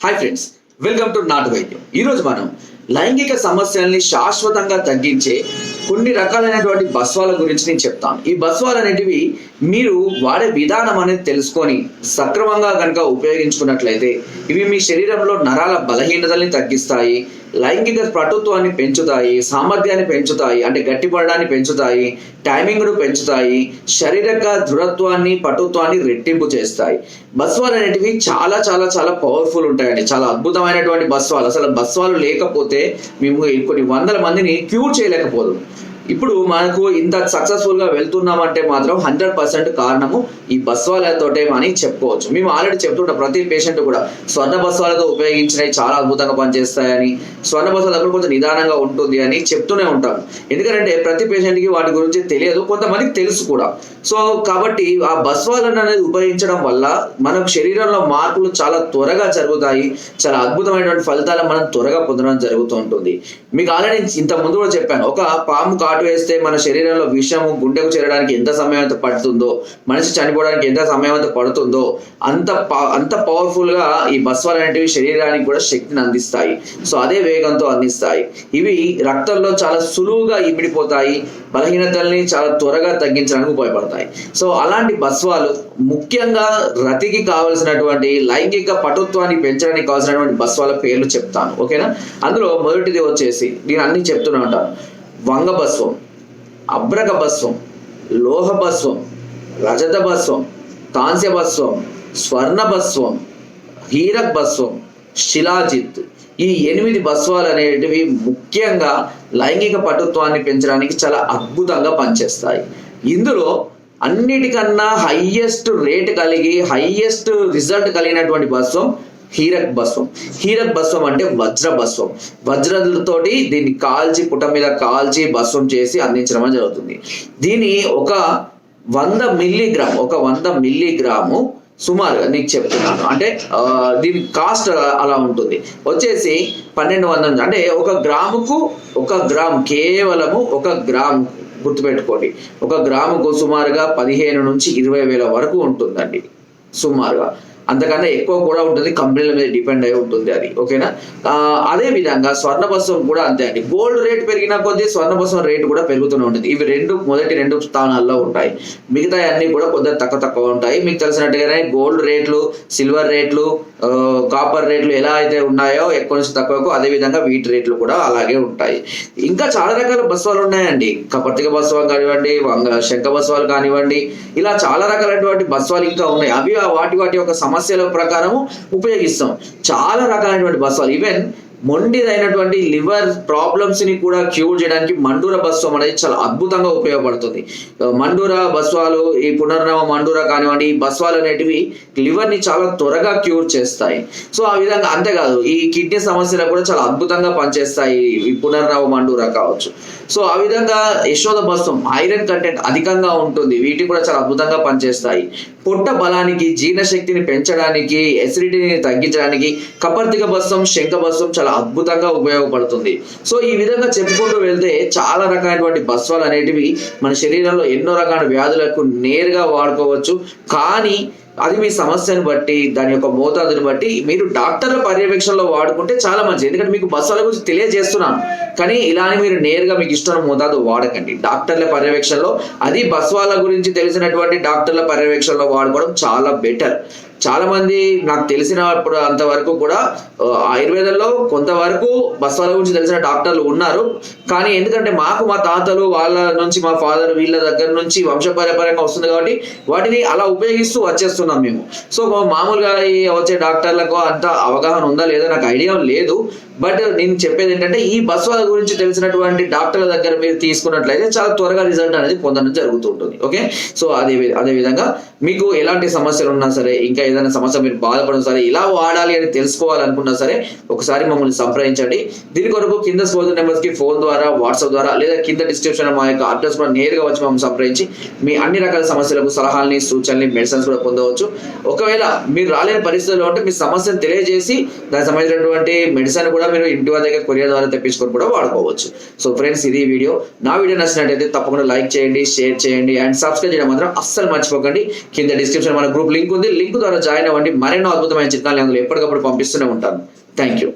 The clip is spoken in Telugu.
హాయ్ ఫ్రెండ్స్, వెల్కమ్ టు నాటు వైద్యం. ఈరోజు మనం లైంగిక సమస్యల్ని శాశ్వతంగా తగ్గించే కొన్ని రకాలైనటువంటి బస్వాల గురించి నేను చెప్తాను. ఈ బస్వాలు అనేటివి మీరు వాడే విధానం అనేది తెలుసుకొని సక్రమంగా కనుక ఉపయోగించుకున్నట్లయితే ఇవి మీ శరీరంలో నరాల బలహీనతల్ని తగ్గిస్తాయి, లైంగిక పటుత్వాన్ని పెంచుతాయి, సామర్థ్యాన్ని పెంచుతాయి, అంటే గట్టిపడడాన్ని పెంచుతాయి, టైమింగ్ను పెంచుతాయి, శారీరక దృఢత్వాన్ని పటుత్వాన్ని రెట్టింపు చేస్తాయి. బస్వాలు అనేటివి చాలా చాలా చాలా పవర్ఫుల్ ఉంటాయండి. చాలా అద్భుతమైనటువంటి బస్వాలు. అసలు బస్వాలు లేకపోతే మేము కొన్ని వందల మందిని క్యూర్ చేయలేకపోదు. ఇప్పుడు మనకు ఇంత సక్సెస్ఫుల్ గా వెళ్తున్నామంటే మాత్రం 100% కారణము ఈ బస్వాలతోటే అని చెప్పుకోవచ్చు. మేము ఆల్రెడీ చెప్తుంటాం, ప్రతి పేషెంట్ కూడా స్వర్ణ బస్వాలతో ఉపయోగించినవి చాలా అద్భుతంగా పనిచేస్తాయని, స్వర్ణ బస్వాలు అప్పుడు కొంచెం నిదానంగా ఉంటుంది అని చెప్తూనే ఉంటాం. ఎందుకంటే ప్రతి పేషెంట్ కి వాటి గురించి తెలియదు, కొంతమందికి తెలుసు కూడా. సో కాబట్టి ఆ బస్వాలను అనేది ఉపయోగించడం వల్ల మన శరీరంలో మార్పులు చాలా త్వరగా జరుగుతాయి, చాలా అద్భుతమైనటువంటి ఫలితాలను మనం త్వరగా పొందడం జరుగుతూ ఉంటుంది. మీకు ఆల్రెడీ ఇంత ముందు కూడా చెప్పాను, ఒక పాము కాటు వేస్తే మన శరీరంలో విషము గుండెకు చేరడానికి ఎంత సమయం అయితే పడుతుందో, మనిషి చనిపోవడానికి ఎంత సమయం అయితే పడుతుందో అంత పవర్ఫుల్ గా ఈ బస్వాలు అనేటివి శరీరానికి కూడా శక్తిని అందిస్తాయి. సో అదే వేగంతో అందిస్తాయి. ఇవి రక్తంలో చాలా సులువుగా ఇమిడిపోతాయి, బలహీనతల్ని చాలా త్వరగా తగ్గించడానికి ఉపయోగపడతాయి. సో అలాంటి బస్వాలు ముఖ్యంగా రతికి కావలసినటువంటి లైంగిక పటుత్వాన్ని పెంచడానికి కావాల్సినటువంటి బస్వాల పేర్లు చెప్తాను, ఓకేనా? అందులో మొదటిది వచ్చేసి నేను అన్ని చెప్తూనే ఉంటాను: వంగ బస్వం, అబ్రక బస్వం, లోహ బస్వం, రజత బస్వం, కాంస్య బస్వం, స్వర్ణ బస్వం, హీరక్ బస్వం, శిలాజిత్. ఈ 8 బస్వాలు అనేటివి ముఖ్యంగా లైంగిక పటుత్వాన్ని పెంచడానికి చాలా అద్భుతంగా పనిచేస్తాయి. ఇందులో అన్నిటికన్నా హైయెస్ట్ రేట్ కలిగి హైయెస్ట్ రిజల్ట్ కలిగినటువంటి బస్వం హీరక్ బస్వం. హీరక్ బస్వం అంటే వజ్ర బస్వం. వజ్రతోటి దీన్ని కాల్చి పుట్ట మీద కాల్చి బస్వం చేసి అందించడం జరుగుతుంది. దీని ఒక 100 మిల్లీగ్రాము సుమారుగా నీకు చెప్తున్నాను, అంటే దీని కాస్ట్ అలా ఉంటుంది, వచ్చేసి 1200. అంటే ఒక గ్రామ్ కేవలము 1 గ్రామ్, గుర్తుపెట్టుకోండి, 1 గ్రాముకు సుమారుగా 15 నుంచి 20 వేల వరకు ఉంటుందండి. సుమారుగా అంతకన్నా ఎక్కువ కూడా ఉంటుంది, కంపెనీల మీద డిపెండ్ అయి ఉంటుంది అది, ఓకేనా? అదే విధంగా స్వర్ణ బస్వం కూడా అంతే అండి. గోల్డ్ రేట్ పెరిగిన కొద్దీ స్వర్ణ బస్వం రేటు కూడా పెరుగుతూనే ఉంటుంది. ఇవి మొదటి 2 స్థానాల్లో ఉంటాయి. మిగతా అన్ని కూడా కొద్దిగా తక్కువ ఉంటాయి. మీకు తెలిసినట్టుగానే గోల్డ్ రేట్లు, సిల్వర్ రేట్లు, కాపర్ రేట్లు ఎలా అయితే ఉన్నాయో ఎక్కువ నుంచి తక్కువకు, అదే విధంగా వీటి రేట్లు కూడా అలాగే ఉంటాయి. ఇంకా చాలా రకాల బస్వాలు ఉన్నాయండి. కపర్తిక బస్వం కానివ్వండి, శంఖ బస్వాలు కానివ్వండి, ఇలా చాలా రకాలైనటువంటి బస్వాలు ఇంకా ఉన్నాయి. అవి వాటి యొక్క సమస్యల ప్రకారము ఉపయోగిస్తాం. చాలా రకాలైనటువంటి బస్వాలు, ఈవెన్ మొండిదైనటువంటి లివర్ ప్రాబ్లమ్స్ ని కూడా క్యూర్ చేయడానికి మండూర బస్వం అనేది చాలా అద్భుతంగా ఉపయోగపడుతుంది. మండూర బస్వాలు, ఈ పునర్నవ మండూర కానివ్వండి, ఈ బస్వాలు అనేటివి లివర్ ని చాలా త్వరగా క్యూర్ చేస్తాయి. సో ఆ విధంగా అంతేకాదు, ఈ కిడ్నీ సమస్యలకు కూడా చాలా అద్భుతంగా పనిచేస్తాయి ఈ పునర్నవ మండూర కావచ్చు. సో ఆ విధంగా యశోద బస్వం ఐరన్ కంటెంట్ అధికంగా ఉంటుంది, వీటికి కూడా చాలా అద్భుతంగా పనిచేస్తాయి. పొట్ట బలానికి, జీర్ణశక్తిని పెంచడానికి, ఎసిడిటీని తగ్గించడానికి కపర్తిక బస్వం, శంఖ బస్వం చాలా అద్భుతంగా ఉపయోగపడుతుంది. సో ఈ విధంగా చెప్పుకుంటూ వెళ్తే చాలా రకాలైనటువంటి బస్వాలు అనేటివి మన శరీరంలో ఎన్నో రకాల వ్యాధులకు నేరుగా వాడుకోవచ్చు. కానీ అది మీ సమస్యను బట్టి, దాని యొక్క మోతాదుని బట్టి మీరు డాక్టర్ల పర్యవేక్షణలో వాడుకుంటే చాలా మంచిది. ఎందుకంటే మీకు బస్వాల గురించి తెలియజేస్తున్నాను, కానీ ఇలానే మీరు నేరుగా మీకు ఇష్టమైన మోతాదు వాడకండి. డాక్టర్ల పర్యవేక్షణలో, అది బస్వాల గురించి తెలిసినటువంటి డాక్టర్ల పర్యవేక్షణలో వాడుకోవడం చాలా బెటర్. చాలా మంది నాకు తెలిసినప్పుడు అంతవరకు కూడా ఆయుర్వేదంలో కొంతవరకు బస్వాల గురించి తెలిసిన డాక్టర్లు ఉన్నారు. కానీ ఎందుకంటే మా తాతలు వాళ్ళ నుంచి, మా ఫాదర్ వీళ్ళ దగ్గర నుంచి వంశపారంపర్యంగా వస్తుంది కాబట్టి వాటిని అలా ఉపయోగిస్తూ వచ్చేస్తున్నాం మేము. సో మామూలుగా వచ్చే డాక్టర్లకు అంత అవగాహన ఉందా లేదా నాకు ఐడియా లేదు. బట్ నేను చెప్పేది ఏంటంటే, ఈ బస్వాల గురించి తెలిసినటువంటి డాక్టర్ల దగ్గర మీరు తీసుకున్నట్లయితే చాలా త్వరగా రిజల్ట్ అనేది పొందడం జరుగుతుంటుంది, ఓకే? సో అదే విధంగా మీకు ఎలాంటి సమస్యలు ఉన్నా సరే, ఇంకా ఏదైనా సమస్య మీరు బాధపడినా సరే, ఇలా వాడాలి అని తెలుసుకోవాలనుకున్నా సరే ఒకసారి మమ్మల్ని సంప్రదించండి. దీని కొరకు కింద స్పోర్ట్స్ నెంబర్స్ కి ఫోన్ ద్వారా, వాట్సాప్ ద్వారా, లేదా కింద డిస్క్రిప్షన్ మా యొక్క అడ్రస్ కూడా నేరుగా వచ్చి మమ్మల్ని సంప్రదించి మీ అన్ని రకాల సమస్యలకు సలహాలని, సూచనలు, మెడిసిన్స్ కూడా పొందవచ్చు. ఒకవేళ మీరు రాలేని పరిస్థితుల్లో ఉంటే మీ సమస్యను తెలియజేసి దానికి సంబంధించినటువంటి మెడిసిన్ కూడా మీరు ఇంటి దగ్గర కొరియర్ ద్వారా తెప్పించుకొని కూడా వాడుకోవచ్చు. సో ఫ్రెండ్స్, ఇది వీడియో. నా వీడియో నచ్చినట్లయితే తప్పకుండా లైక్ చేయండి, షేర్ చేయండి అండ్ సబ్స్క్రైబ్ చేయడం మాత్రం అస్సలు మర్చిపోకండి. కింద డిస్క్రిప్షన్ మన గ్రూప్ లింక్ ఉంది, లింక్ ద్వారా జాయిన్ అవ్వండి. మరెన్నో అద్భుతమైన చిట్కాలు అందులో ఎప్పటికప్పుడు పంపిస్తూనే ఉంటాను. Thank you.